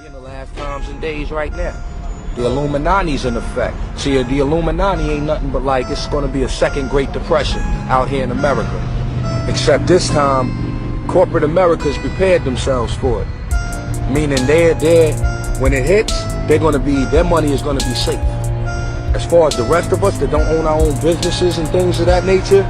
in the last times and days right now. The Illuminati's in effect. See, the Illuminati ain't nothing but like it's going to be a second Great Depression out here in America. Except this time, corporate America's prepared themselves for it. Meaning when it hits, their money is going to be safe. As far as the rest of us that don't own our own businesses and things of that nature,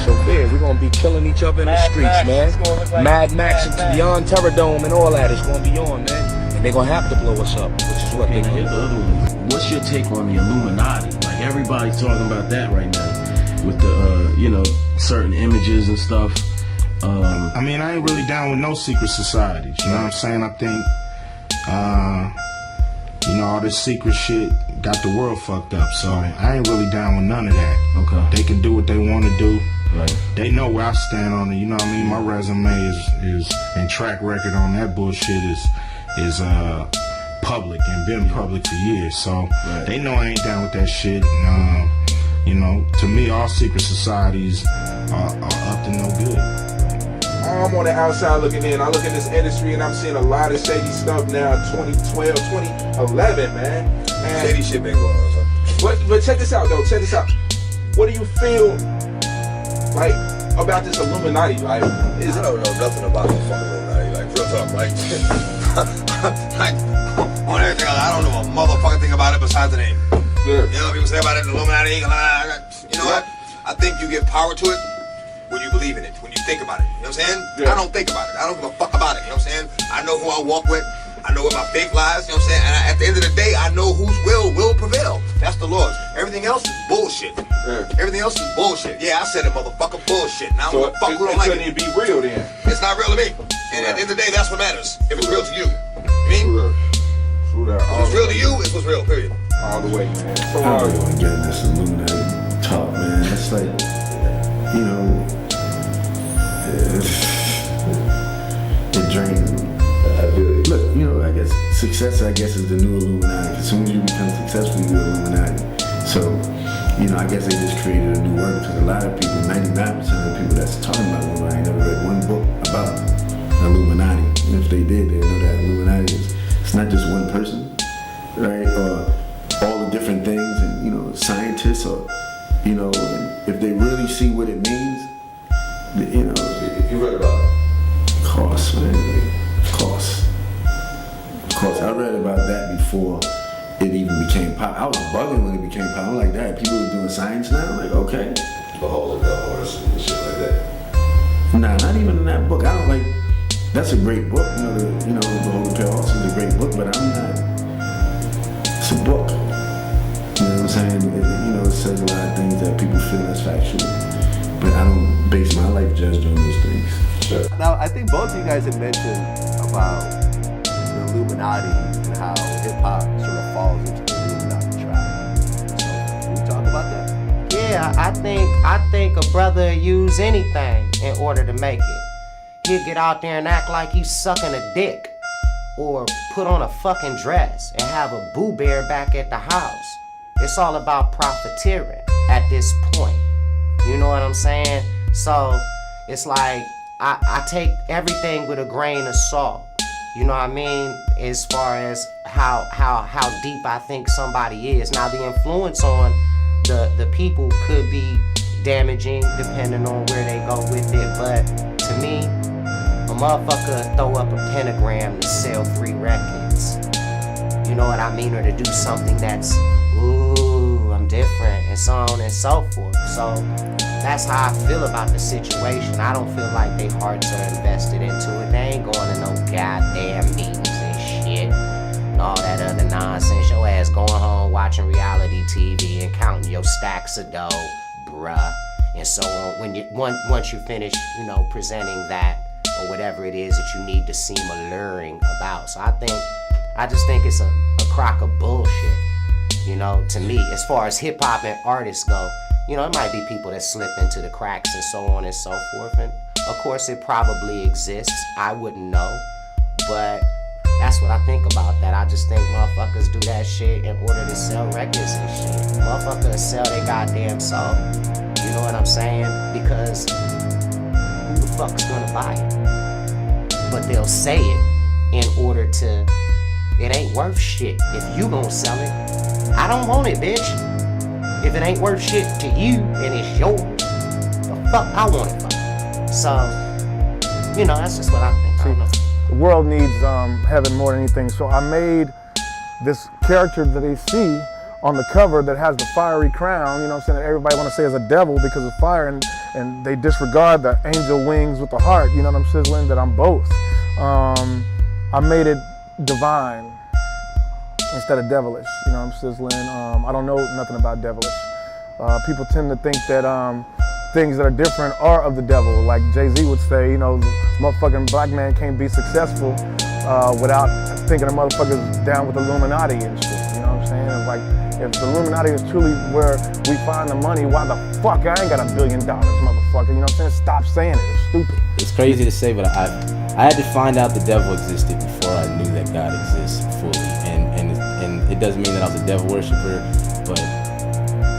so bad, we're going to be killing each other in the streets, man. Like Mad Max and Beyond Terrordome and all that is going to be on, man. And they're going to have to blow us up, which is what they're going to do. The other one, what's your take on the Illuminati? Like, everybody's talking about that right now with the, certain images and stuff. I mean, I ain't really down with no secret societies, you know what I'm saying? I think, all this secret shit got the world fucked up, so I ain't really down with none of that. Okay. They can do what they want to do. Right. They know where I stand on it, you know what I mean? My resume is and track record on that bullshit is public and been public for years, so they know I ain't down with that shit. And, to me, all secret societies are up to no good. I'm on the outside looking in. I look at this industry and I'm seeing a lot of shady stuff now. 2012, 2011, man. And shady shit been going on. But check this out, though. Check this out. What do you feel like about this Illuminati? Like, I don't know nothing about the fucking Illuminati. Like, real talk. Like, on everything, I don't know a motherfucking thing about it besides the name. Yeah. You know, people say about it, the Illuminati. You know what? I think you give power to it when you believe in it, when you think about it. You know what I'm saying? Yeah. I don't think about it. I don't give a fuck about it. You know what I'm saying? I know who I walk with. I know where my faith lies. You know what I'm saying? And at the end of the day, I know whose will prevail. That's the Lord's. Everything else is bullshit. Yeah. Everything else is bullshit. Yeah, I said it, motherfucker, bullshit. Now, so fuck who don't like it. It be real then. It's not real to me. And at the end of the day, that's what matters. If it's real to you. You mean? True that. If it's real to you, it's what's real, period. All the way, man. So I don't want to get in this Illuminati talk, man. It's like, it drains me. Look, I guess success, is the new Illuminati. As soon as you become successful, you're Illuminati. So, I guess they just created a new word because a lot of people, 99% of the people that's talking about Illuminati never read one book about Illuminati. And if they did, they know that Illuminati it's not just one person, right? Or all the different things and, scientists or, and if they really see what it means, You read about it? Of course, man. Of course. I read about that before it even became pop. I was bugging when it became pop. I'm like, that people are doing science now? I'm like, okay. The whole of the horse and shit like that. Nah, not even in that book. I don't like. That's a great book. The Whole of the Horse is a great book, but I'm not. It's a book. You know what I'm saying? It says a lot of things that people feel that's factual. But I don't base my life just on those things. Sure. Now, I think both of you guys have mentioned about the Illuminati and how hip-hop sort of falls into the Illuminati trap. So, can we talk about that? Yeah, I think a brother use anything in order to make it. He'll get out there and act like he's sucking a dick. Or put on a fucking dress and have a Boo Bear back at the house. It's all about profiteering at this point. You know what I'm saying? So it's like I take everything with a grain of salt. You know what I mean? As far as how deep I think somebody is. Now the influence on the people could be damaging depending on where they go with it. But to me, a motherfucker throw up a pentagram to sell 3 records. You know what I mean? Or to do something that's, ooh, I'm different, and so on and so forth. So that's how I feel about the situation. I don't feel like their hearts are invested into it. They ain't going to no goddamn meetings and shit and all that other nonsense. Your ass going home watching reality TV and counting your stacks of dough, bruh. And so on, once you finish, presenting that or whatever it is that you need to seem alluring about. So I just think it's a crock of bullshit, to me, as far as hip-hop and artists go. It might be people that slip into the cracks and so on and so forth. And of course it probably exists. I wouldn't know. But that's what I think about that. I just think motherfuckers do that shit in order to sell records and shit. Motherfuckers sell their goddamn soul. You know what I'm saying? Because who the fuck's gonna buy it? But they'll say it in order to it ain't worth shit if you gon' sell it. I don't want it, bitch. If it ain't worth shit to you and it's yours, the fuck I want it for. So, you know, that's just what I think. I don't know. The world needs heaven more than anything. So I made this character that they see on the cover that has the fiery crown, you know what I'm saying, that everybody want to say is a devil because of fire, and they disregard the angel wings with the heart, you know what I'm sizzling, that I'm both. I made it divine instead of devilish, you know what I'm sizzling. I don't know nothing about devilish. People tend to think that things that are different are of the devil. Like Jay-Z would say, you know, the motherfucking black man can't be successful without thinking the motherfuckers down with Illuminati and shit, you know what I'm saying? And like, if the Illuminati is truly where we find the money, why the fuck I ain't got $1 billion, motherfucker, you know what I'm saying? Stop saying it, it's stupid. It's crazy to say, but I had to find out the devil existed before I knew that God exists fully. And it doesn't mean that I was a devil worshiper, but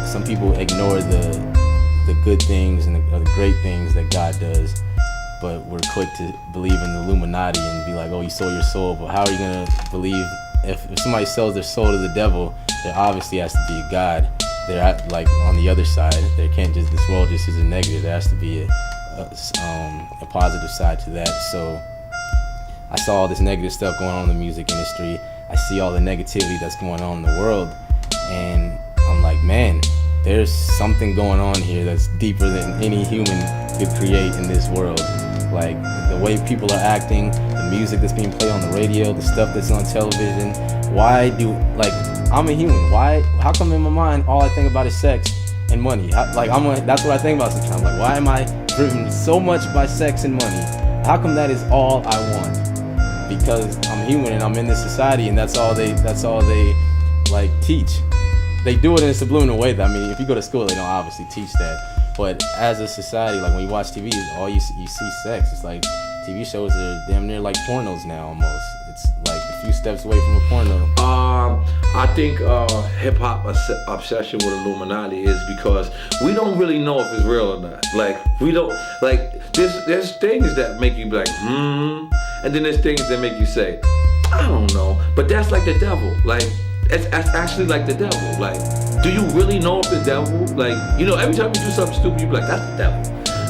some people ignore the good things and the great things that God does, but we're quick to believe in the Illuminati and be like, oh, you sold your soul, but how are you gonna believe if somebody sells their soul to the devil? There obviously has to be a God. They're at, like, on the other side. There can't just, this world just isn't negative. There has to be a positive side to that. So I saw all this negative stuff going on in the music industry. I see all the negativity that's going on in the world, and I'm like, man, there's something going on here that's deeper than any human could create in this world. Like, the way people are acting, the music that's being played on the radio, the stuff that's on television. I'm a human. How come in my mind all I think about is sex and money? That's what I think about sometimes. Like, why am I driven so much by sex and money? How come that is all I want? Because I'm human and I'm in this society, and that's all they like teach. They do it in a subliminal way. I mean, if you go to school, they don't obviously teach that. But as a society, like when you watch TV, all you see sex. It's like TV shows are damn near like pornos now almost. It's like a few steps away from a porno. I think hip hop obsession with Illuminati is because we don't really know if it's real or not. Like, we don't, like, there's things that make you be like, and then there's things that make you say, I don't know. But that's like the devil. Like, it's actually like the devil. Like, do you really know if the devil? Like, you know, every time you do something stupid, you be like, that's the devil,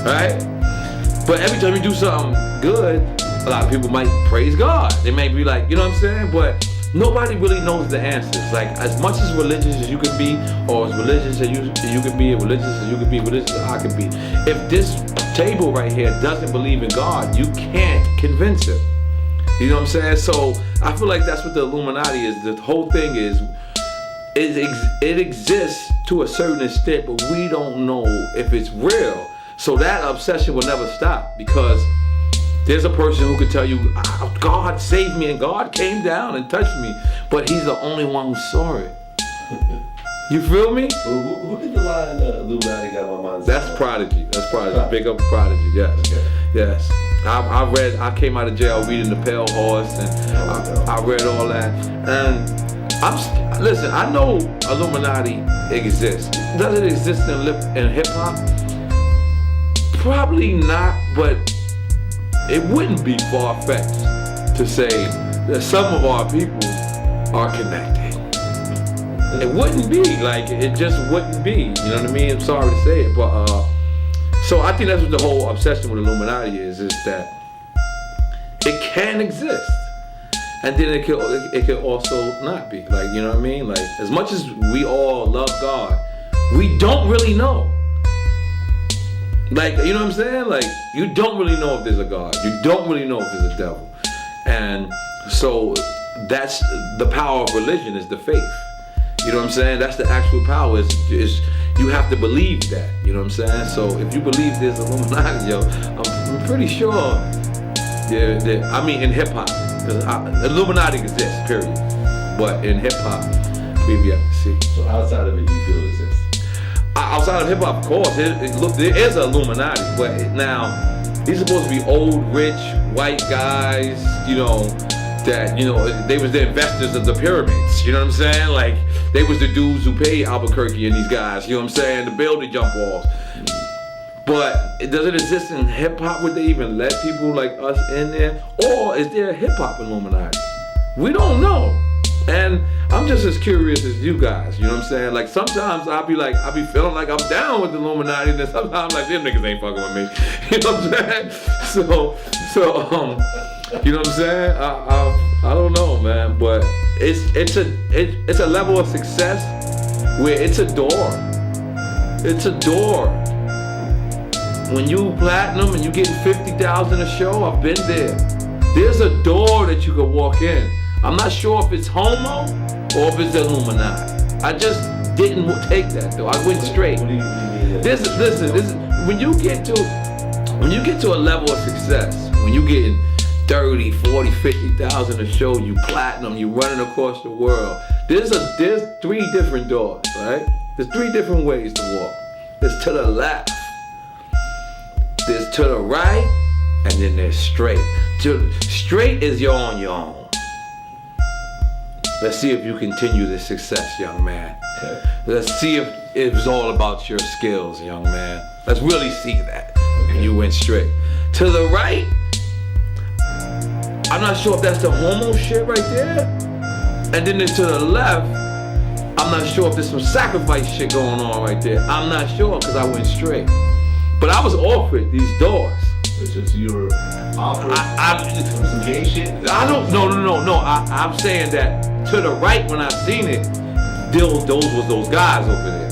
right? But every time you do something good, a lot of people might praise God. They may be like, you know what I'm saying? But nobody really knows the answers. Like, as much as religious as you could be, or as religious as you could be, religious as you could be, religious as I could be, if this table right here doesn't believe in God, you can't convince it. You know what I'm saying? So I feel like that's what the Illuminati is. The whole thing is, it exists to a certain extent, but we don't know if it's real. So that obsession will never stop, because there's a person who could tell you, God saved me and God came down and touched me, but he's the only one who saw it. You feel me? Who did the line Illuminati got my mind? That's Prodigy. That's Prodigy. Big up Prodigy. Yes. Okay. Yes. I came out of jail reading The Pale Horse, and I read all that. And listen, I know Illuminati exists. Does it exist in hip hop? Probably not, but it wouldn't be far-fetched to say that some of our people are connected. It wouldn't be, like, it just wouldn't be, you know what I mean? I'm sorry to say it, but, so I think that's what the whole obsession with Illuminati is that it can exist, and then it can also not be, like, you know what I mean? Like, as much as we all love God, we don't really know. Like, you know what I'm saying? Like, you don't really know if there's a God. You don't really know if there's a devil. And so that's the power of religion, is the faith. You know what I'm saying? That's the actual power, is you have to believe that. You know what I'm saying? So if you believe there's Illuminati, yo, I'm pretty sure, I mean, in hip hop, Illuminati exists, period. But in hip hop, we've yet to see. So outside of it, you feel it exists? Outside of hip hop, of course, look, there is an Illuminati, but now these are supposed to be old, rich, white guys, you know, that, you know, they was the investors of the pyramids, you know what I'm saying? Like, they was the dudes who paid Albuquerque and these guys, you know what I'm saying, to build the jump walls. But does it exist in hip hop? Would they even let people like us in there? Or is there a hip hop Illuminati? We don't know. And I'm just as curious as you guys, you know what I'm saying? Like sometimes I'll be feeling like I'm down with the Illuminati, and then sometimes I'm like, them niggas ain't fucking with me. You know what I'm saying? So you know what I'm saying? I don't know, man, but it's a level of success where it's a door. It's a door. When you platinum and you getting 50,000 a show, I've been there. There's a door that you can walk in. I'm not sure if it's homo or if it's Illuminati. I just didn't take that though. I went straight. What do you mean? Listen. When you get to a level of success, when you getting 30, 40, 50,000 a show, you platinum, you running across the world. There's 3 different doors, right? There's 3 different ways to walk. There's to the left, there's to the right, and then there's straight. Straight is you're on your own. Let's see if you continue this success, young man. Okay. Let's see if it's all about your skills, young man. Let's really see that. And you went straight. To the right, I'm not sure if that's the homo shit right there. And then to the left, I'm not sure if there's some sacrifice shit going on right there. I'm not sure because I went straight. But I was offered these doors. It's just you were offered some gay shit? I don't, no. I'm saying that to the right when I seen it, those was those guys over there.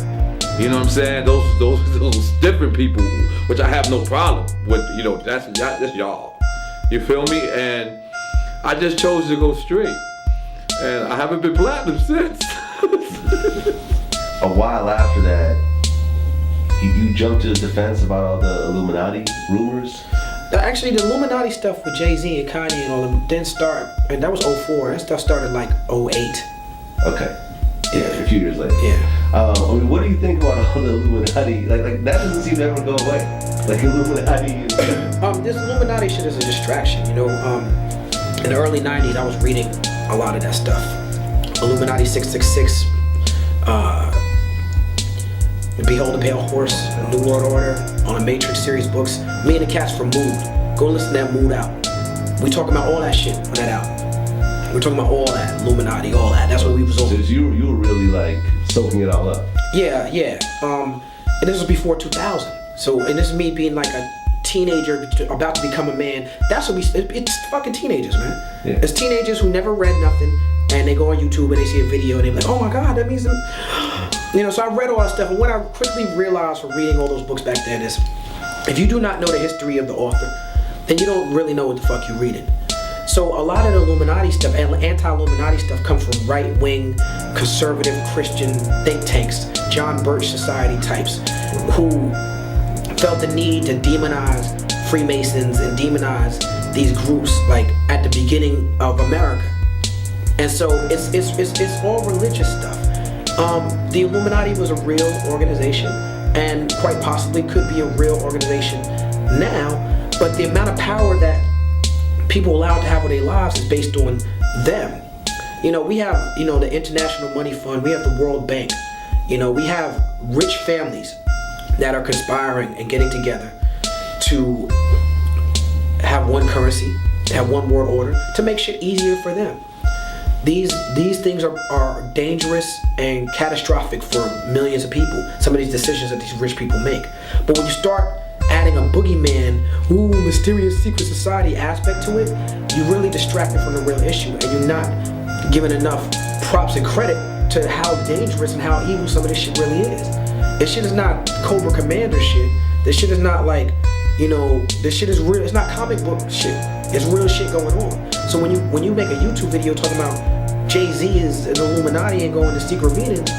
You know what I'm saying? Those different people, which I have no problem with. You know, that's y'all. You feel me? And I just chose to go straight, and I haven't been platinum since. A while after that, you jumped to the defense about all the Illuminati rumors. Actually, the Illuminati stuff with Jay-Z and Kanye and all them didn't start, and that was 04. That stuff started like 08. Okay. Yeah, a few years later. Yeah. What do you think about all the Illuminati? Like that doesn't seem to ever go away. Like Illuminati. This Illuminati shit is a distraction. You know, in the early 90s, I was reading a lot of that stuff. Illuminati 666. Behold the Pale Horse, New World Order, on the Matrix series books. Me and the cats from Mood. Go listen to that Mood out. We talking about all that shit on that album. We're talking about all that, Illuminati, all that. That's what we was on. So you were really like soaking it all up. Yeah. And this was before 2000. So, and this is me being like a teenager about to become a man. That's what it's fucking teenagers, man. Yeah. It's teenagers who never read nothing, and they go on YouTube and they see a video and they're like, oh my God, that means... You know, so I read all that stuff, and what I quickly realized from reading all those books back then is, if you do not know the history of the author, then you don't really know what the fuck you're reading. So a lot of the Illuminati stuff and anti-Illuminati stuff come from right-wing, conservative Christian think tanks, John Birch Society types, who felt the need to demonize Freemasons and demonize these groups like at the beginning of America. And so it's all religious stuff. The Illuminati was a real organization and quite possibly could be a real organization now, but the amount of power that people allowed to have in their lives is based on them. You know, we have, you know, the International Money Fund, we have the World Bank, you know, we have rich families that are conspiring and getting together to have one currency, to have one world order, to make shit easier for them. These things are dangerous and catastrophic for millions of people, some of these decisions that these rich people make. But when you start adding a boogeyman, mysterious secret society aspect to it, you really distract it from the real issue, and you're not giving enough props and credit to how dangerous and how evil some of this shit really is. This shit is not Cobra Commander shit. This shit is not like, you know, this shit is real. It's not comic book shit. It's real shit going on. So when you make a YouTube video talking about Jay-Z is an Illuminati and going to secret meetings,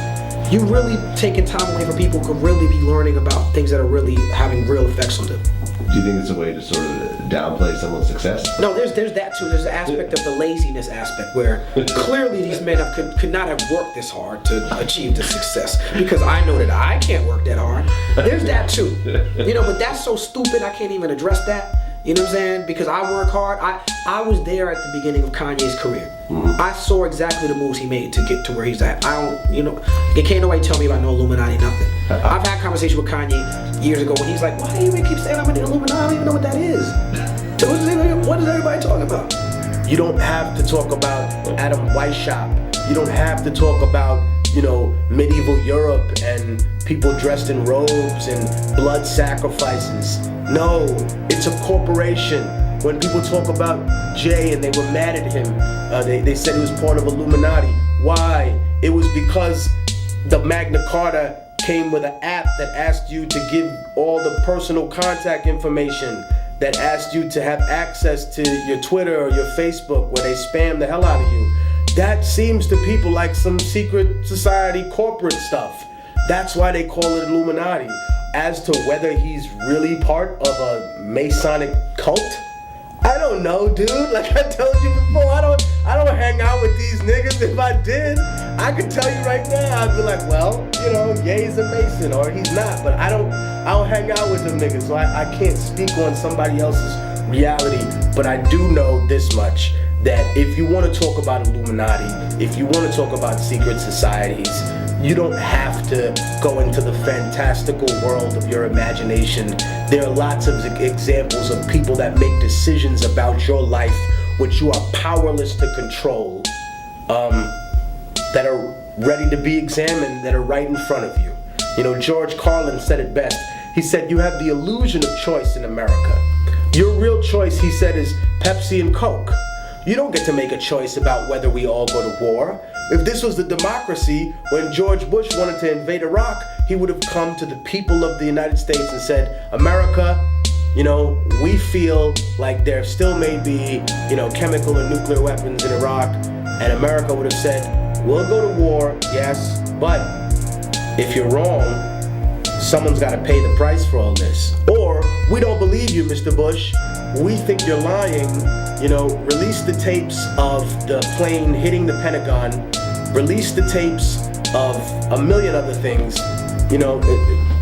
you really taking time away from people who could really be learning about things that are really having real effects on them. Do you think it's a way to sort of downplay someone's success? No, there's that too. There's the aspect of the laziness aspect where clearly these men could not have worked this hard to achieve the success, because I know that I can't work that hard. There's that too. You know, but that's so stupid I can't even address that. You know what I'm saying? Because I work hard. I was there at the beginning of Kanye's career. Mm-hmm. I saw exactly the moves he made to get to where he's at. Can't nobody tell me about no Illuminati, nothing. I've had conversations with Kanye years ago when he's like, why do you keep saying I'm in the Illuminati? I don't even know what that is. What is everybody talking about? You don't have to talk about Adam Weishaupt. You don't have to talk about, you know, medieval Europe and people dressed in robes and blood sacrifices. No, it's a corporation. When people talk about Jay and they were mad at him, they said he was part of Illuminati. Why? It was because the Magna Carta came with an app that asked you to give all the personal contact information, that asked you to have access to your Twitter or your Facebook where they spam the hell out of you. That seems to people like some secret society corporate stuff. That's why they call it Illuminati. As to whether he's really part of a Masonic cult, I don't know, dude. Like I told you before, I don't hang out with these niggas. If I did, I could tell you right now, I'd be like, well, you know, Ye's a Mason or he's not. But I don't hang out with them niggas, so I can't speak on somebody else's reality. But I do know this much, that if you want to talk about Illuminati, if you want to talk about secret societies, you don't have to go into the fantastical world of your imagination. There are lots of examples of people that make decisions about your life which you are powerless to control, that are ready to be examined, that are right in front of you. You know, George Carlin said it best. He said, you have the illusion of choice in America. Your real choice, he said, is Pepsi and Coke. You don't get to make a choice about whether we all go to war. If this was the democracy, when George Bush wanted to invade Iraq, he would have come to the people of the United States and said, America, you know, we feel like there still may be, you know, chemical or nuclear weapons in Iraq. And America would have said, we'll go to war, yes, but if you're wrong, someone's got to pay the price for all this. Or, we don't believe you, Mr. Bush. We think you're lying. You know, release the tapes of the plane hitting the Pentagon. Release the tapes of a million other things. You know,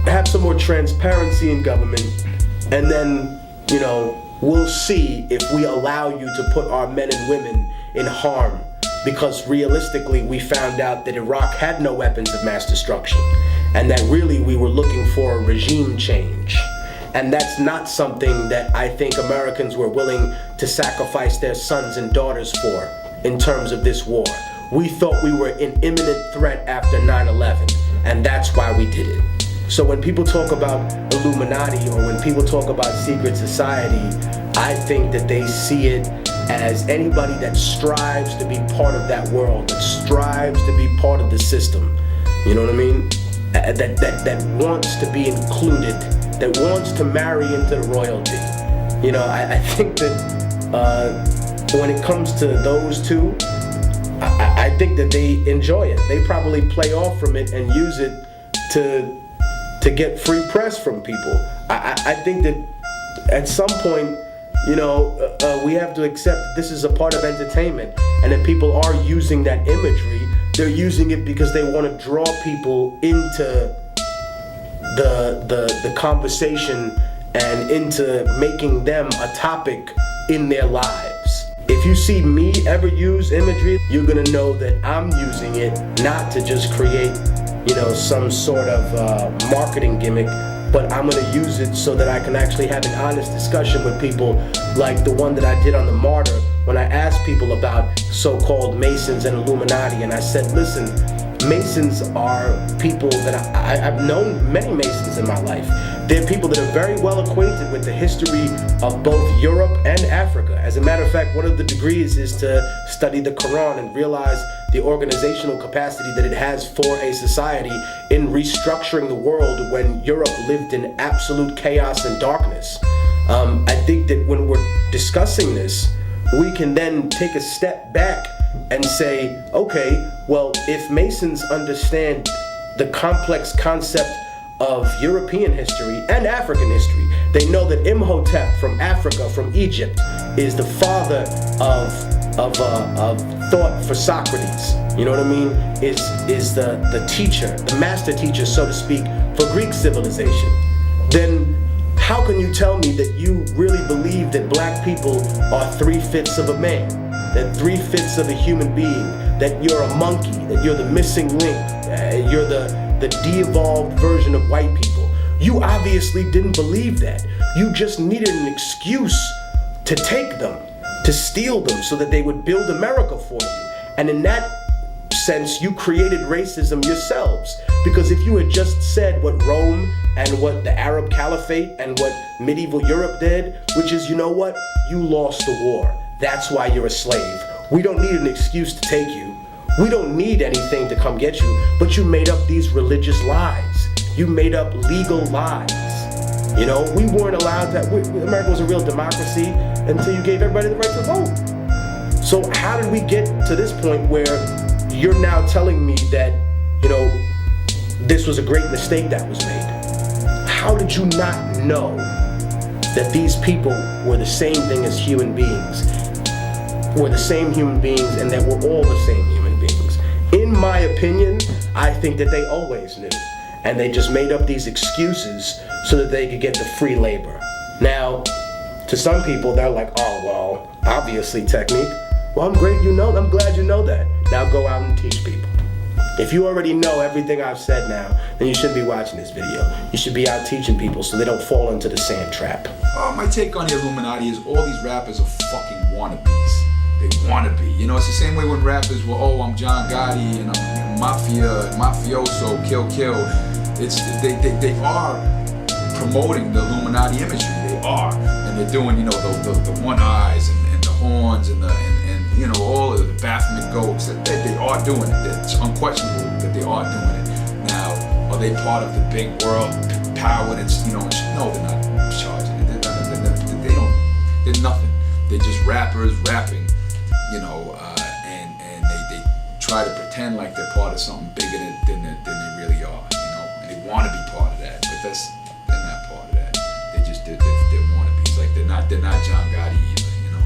have some more transparency in government. And then, you know, we'll see if we allow you to put our men and women in harm. Because realistically, we found out that Iraq had no weapons of mass destruction. And that really we were looking for a regime change. And that's not something that I think Americans were willing to sacrifice their sons and daughters for in terms of this war. We thought we were in imminent threat after 9/11, and that's why we did it. So when people talk about Illuminati or when people talk about secret society, I think that they see it as anybody that strives to be part of that world, that strives to be part of the system. You know what I mean? That wants to be included, that wants to marry into the royalty. You know, I think that when it comes to those two, I think that they enjoy it. They probably play off from it and use it to get free press from people. I think that at some point, you know, we have to accept that this is a part of entertainment, and that people are using that imagery. They're using it because they want to draw people into the conversation and into making them a topic in their lives. If you see me ever use imagery, you're gonna know that I'm using it not to just create, you know, some sort of marketing gimmick, but I'm gonna use it so that I can actually have an honest discussion with people, like the one that I did on the Martyr, when I asked people about so-called Masons and Illuminati, and I said, listen, Masons are people that I've known many Masons in my life. They're people that are very well acquainted with the history of both Europe and Africa. As a matter of fact, one of the degrees is to study the Quran and realize the organizational capacity that it has for a society in restructuring the world when Europe lived in absolute chaos and darkness. I think that when we're discussing this, we can then take a step back and say, okay, well, if Masons understand the complex concept of European history and African history, they know that Imhotep from Africa, from Egypt, is the father of thought for Socrates. You know what I mean? Is the teacher, the master teacher, so to speak, for Greek civilization. Then how can you tell me that you really believe that black people are 3/5 of a man, that 3/5 of a human being, that you're a monkey, that you're the missing link, you're the de-evolved version of white people? You obviously didn't believe that. You just needed an excuse to take them. to steal them so that they would build America for you. And in that sense, you created racism yourselves. Because if you had just said what Rome and what the Arab Caliphate and what medieval Europe did, which is, you know what? You lost the war. That's why you're a slave. We don't need an excuse to take you. We don't need anything to come get you, but you made up these religious lies. You made up legal lies. You know, we weren't allowed that. America was a real democracy until you gave everybody the right to vote. So how did we get to this point where you're now telling me that, you know, this was a great mistake that was made? How did you not know that these people were the same thing as human beings? Were the same human beings, and that we're all the same human beings? In my opinion, I think that they always knew. And they just made up these excuses so that they could get the free labor. Now, to some people, they're like, oh, well, obviously technique. Well, I'm glad you know that. Now go out and teach people. If you already know everything I've said now, then you shouldn't be watching this video. You should be out teaching people so they don't fall into the sand trap. My take on the Illuminati is all these rappers are fucking wannabes. They wanna be. You know, it's the same way when rappers were, oh, I'm John Gotti and I'm Mafia, Mafioso, Kill. They are promoting the Illuminati imagery. They are, and they're doing, you know, the one eyes and the horns and you know, all of the Baphomet goats. They are doing it. It's unquestionable that they are doing it. Now, are they part of the big world power that's, you know? No, they're not charging it. They're nothing. They're just rappers rapping, you know, and they try to pretend like they're part of something bigger than they really are. They want to be part of that, but they're not part of that. They're wannabes. Like they're not John Gotti either, you know.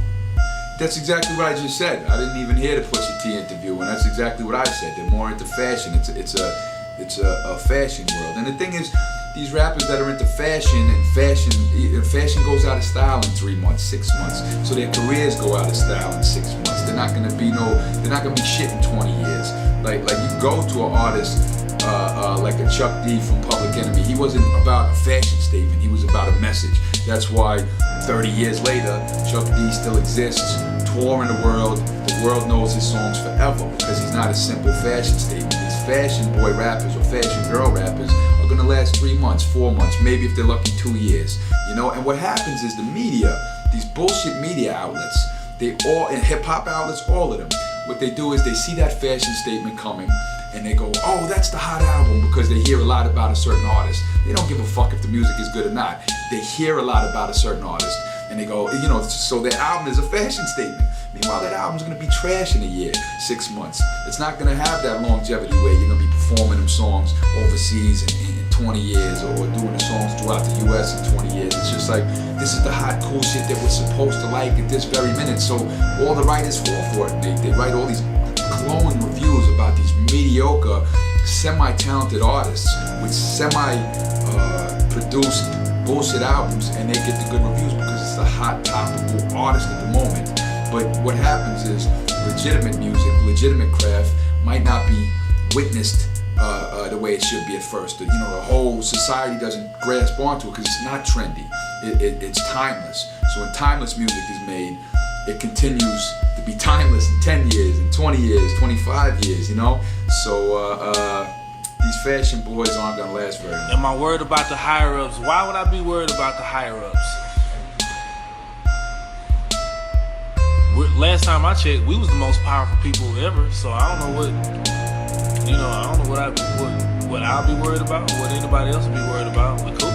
That's exactly what I just said. I didn't even hear the Pusha T interview, and that's exactly what I said. They're more into fashion. It's a fashion world. And the thing is, these rappers that are into fashion and fashion goes out of style in 3 months, 6 months. So their careers go out of style in 6 months. They're not gonna be shit in 20 years. Like you go to an artist. Like a Chuck D from Public Enemy. He wasn't about a fashion statement, he was about a message. That's why 30 years later, Chuck D still exists, touring the world knows his songs forever because he's not a simple fashion statement. These fashion boy rappers or fashion girl rappers are gonna last 3 months, 4 months, maybe if they're lucky 2 years. You know, and what happens is the media, these bullshit media outlets, and hip hop outlets, all of them, what they do is they see that fashion statement coming, and they go, oh, that's the hot album, because they hear a lot about a certain artist. They don't give a fuck if the music is good or not. They hear a lot about a certain artist, and they go, you know, so their album is a fashion statement. Meanwhile, that album's gonna be trash in a year, 6 months. It's not gonna have that longevity where you're gonna be performing them songs overseas in 20 years or doing the songs throughout the US in 20 years. It's just like, this is the hot, cool shit that we're supposed to like at this very minute. So all the writers fall for it. They write all these glowing reviews about these mediocre, semi-talented artists with semi-produced bullshit albums, and they get the good reviews because it's the hot, topical artist at the moment. But what happens is legitimate music, legitimate craft might not be witnessed the way it should be at first. You know, the whole society doesn't grasp onto it because it's not trendy. It's timeless. So when timeless music is made, it continues to be timeless in 10 years, in 20 years, 25 years, you know? So these fashion boys aren't gonna last very long. Am I worried about the higher-ups? Why would I be worried about the higher-ups? Last time I checked, we was the most powerful people ever, so I don't know what, you know, I don't know what I'll be worried about, what anybody else will be worried about. We're cool.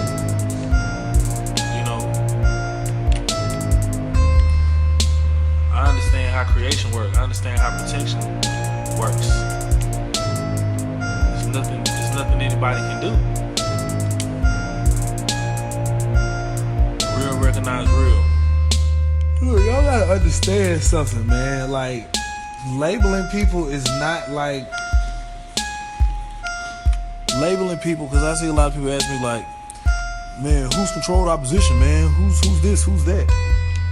You know, I understand how creation works. I understand how protection works. There's nothing anybody can do. Real recognize real. Look, y'all gotta understand something, man. Like, labeling people is not like labeling people, because I see a lot of people ask me like, man, who's controlled opposition, man? Who's this, who's that?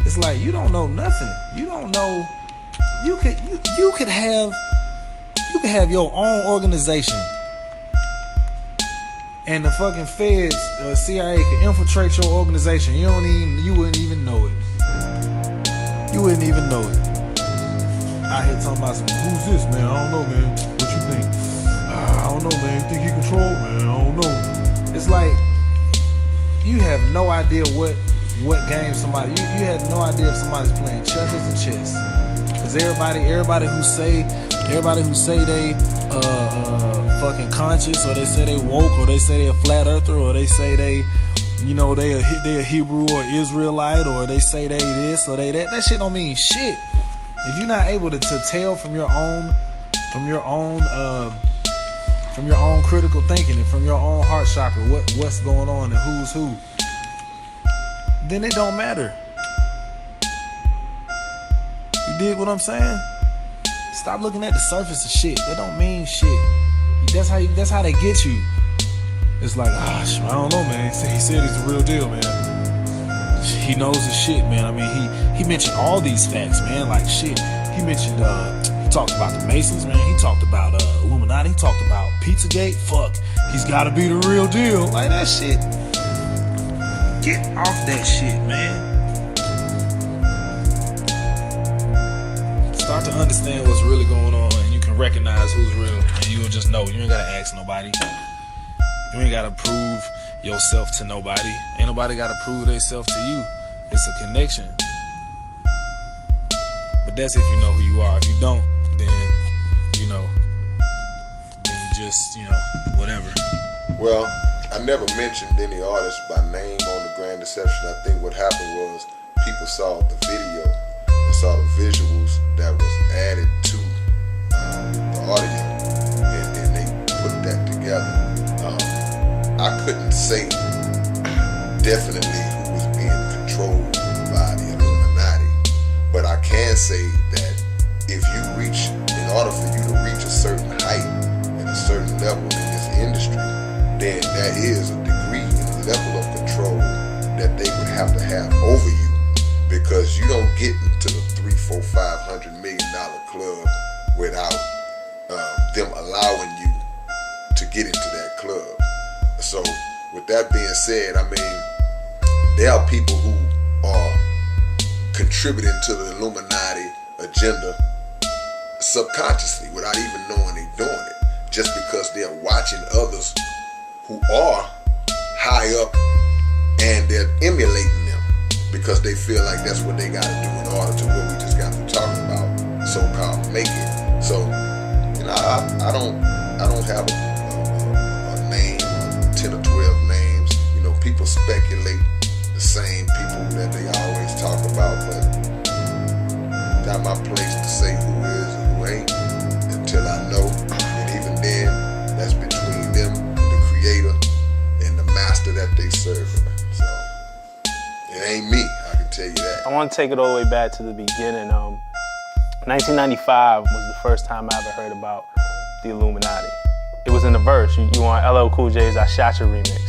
It's like, you don't know nothing. You don't know. You could have your own organization, and the fucking feds, CIA could infiltrate your organization. You wouldn't even know it. You you wouldn't even know it. Out here talking about some, who's this, man? I don't know, man. What you think? I don't know, man. You think he control? Man, I don't know. It's like, you have no idea what game somebody, you have no idea if somebody's playing checkers or chess. Cause everybody who say they fucking conscious, or they say they woke, or they say they a flat earther, or they say they, you know, they a Hebrew or Israelite, or they say they this or they that shit don't mean shit. If you're not able to tell from your own critical thinking and from your own heart chakra what's going on and who's who, then it don't matter. You dig what I'm saying? Stop looking at the surface of shit. That don't mean shit. That's how they get you. It's like, I don't know, man. He said he's the real deal, man. He knows his shit, man. I mean, he mentioned all these facts, man. Like shit. He mentioned, he talked about the Masons, man. He talked about Illuminati. He talked about Pizzagate. Fuck, he's got to be the real deal. Like that shit. Get off that shit, man. Start to understand what's really going on, and you can recognize who's real, and you'll just know. You ain't gotta ask nobody. You ain't gotta prove yourself to nobody. Ain't nobody gotta prove themselves to you. It's a connection. But that's if you know who you are. If you don't, then you just, whatever. Well, I never mentioned any artist by name on the Grand Deception. I think what happened was people saw the video and saw the visuals that was added to the audio, and they put that together. I couldn't say definitely who was being controlled by the Illuminati, but I can say that if you reach, in order for you to reach a certain height and a certain level in this industry, then there is a degree and level of control that they would have to have over you, because you don't get into the $300, $400, $500 million club without them allowing you to get into that club. So with that being said, I mean, there are people who are contributing to the Illuminati agenda subconsciously without even knowing they're doing it, just because they're watching others who are high up and they're emulating them because they feel like that's what they got to do in order to what we just got to talking about, so-called make it. So, I don't have a name, 10 or 12 names. People speculate the same people that they always talk about, but not my place to say who is and who ain't until I know. And even then, that's between them, the creator, and the master that they serve. So it ain't me, I can tell you that. I want to take it all the way back to the beginning. 1995 was the first time I ever heard about the Illuminati. It was in the verse. You on LL Cool J's I Shot Your remix.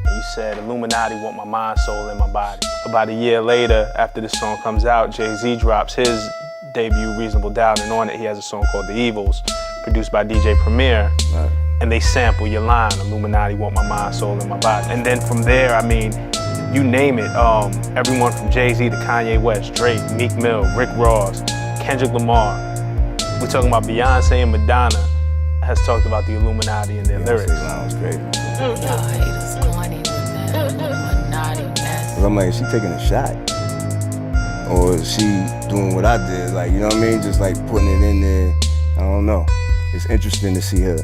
And you said, Illuminati want my mind, soul, and my body. About a year later, after this song comes out, Jay-Z drops his debut Reasonable Doubt, and on it he has a song called The Evils, produced by DJ Premier. Right. And they sample your line, Illuminati want my mind, soul, and my body. And then from there, I mean, you name it, everyone from Jay-Z to Kanye West, Drake, Meek Mill, Rick Ross, Kendrick Lamar. We're talking about Beyonce and Madonna has talked about the Illuminati in their lyrics. That was crazy. Y'all haters corny with that Illuminati mess. I'm like, is she taking a shot? Or is she doing what I did? Like, you know what I mean? Just like putting it in there. I don't know. It's interesting to see her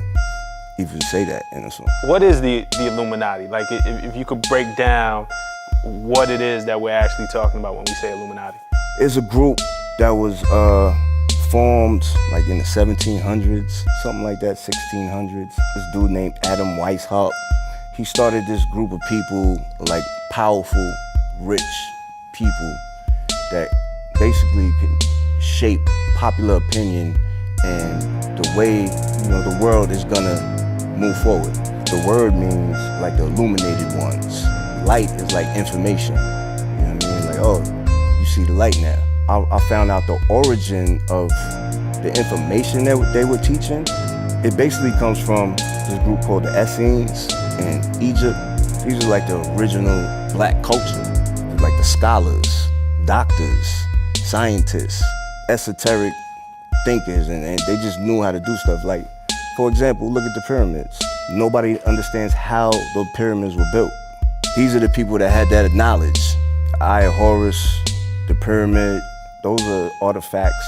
even say that in a song. What is the Illuminati? Like, if you could break down what it is that we're actually talking about when we say Illuminati. It's a group that was formed like in the 1700s, something like that, 1600s. This dude named Adam Weishaupt. He started this group of people, like powerful, rich people that basically can shape popular opinion and the way, the world is gonna move forward. The word means like the illuminated ones. Light is like information. You know what I mean? Like, oh, you see the light now. I found out the origin of the information that they were teaching. It basically comes from this group called the Essenes in Egypt. These are like the original black culture. Like the scholars, doctors, scientists, esoteric thinkers, and they just knew how to do stuff. Like, for example, look at the pyramids. Nobody understands how the pyramids were built. These are the people that had that knowledge. The Eye of Horus, the pyramid, those are artifacts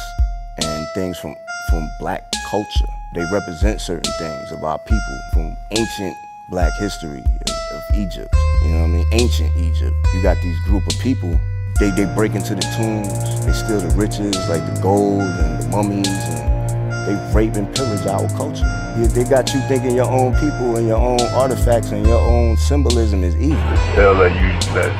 and things from black culture. They represent certain things of our people from ancient black history of Egypt. You know what I mean? Ancient Egypt. You got these group of people, they break into the tombs, they steal the riches, like the gold and the mummies, and they rape and pillage our culture. They got you thinking your own people and your own artifacts and your own symbolism is evil. They'll let you that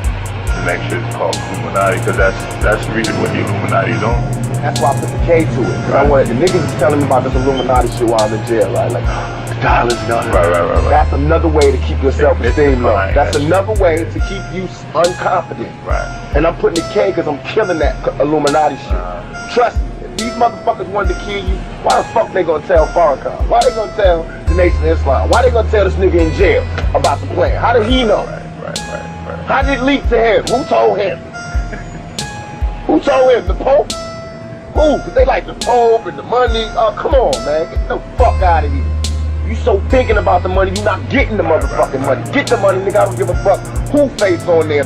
the next shit is called Illuminati, because that's really what the Illuminati's on. That's why I put the K to it. Right. I wanted the niggas was telling me about this Illuminati shit while I'm in jail, right? Like, the dollars, right. That's another way to keep your self-esteem low. That's another way to keep you unconfident. Right. And I'm putting the K because I'm killing that Illuminati shit. Trust me, if these motherfuckers wanted to kill you, why the fuck they gonna tell Farrakhan? Why they gonna tell the Nation of Islam? Why they gonna tell this nigga in jail about the plan? How did he know? Right. How did it leak to him? Who told him? Who told him? The Pope? Who? Cause they like the Pope and the money. Oh, come on, man. Get the fuck out of here. You so thinking about the money, you not getting the motherfucking money. Get the money, nigga. I don't give a fuck who face on there.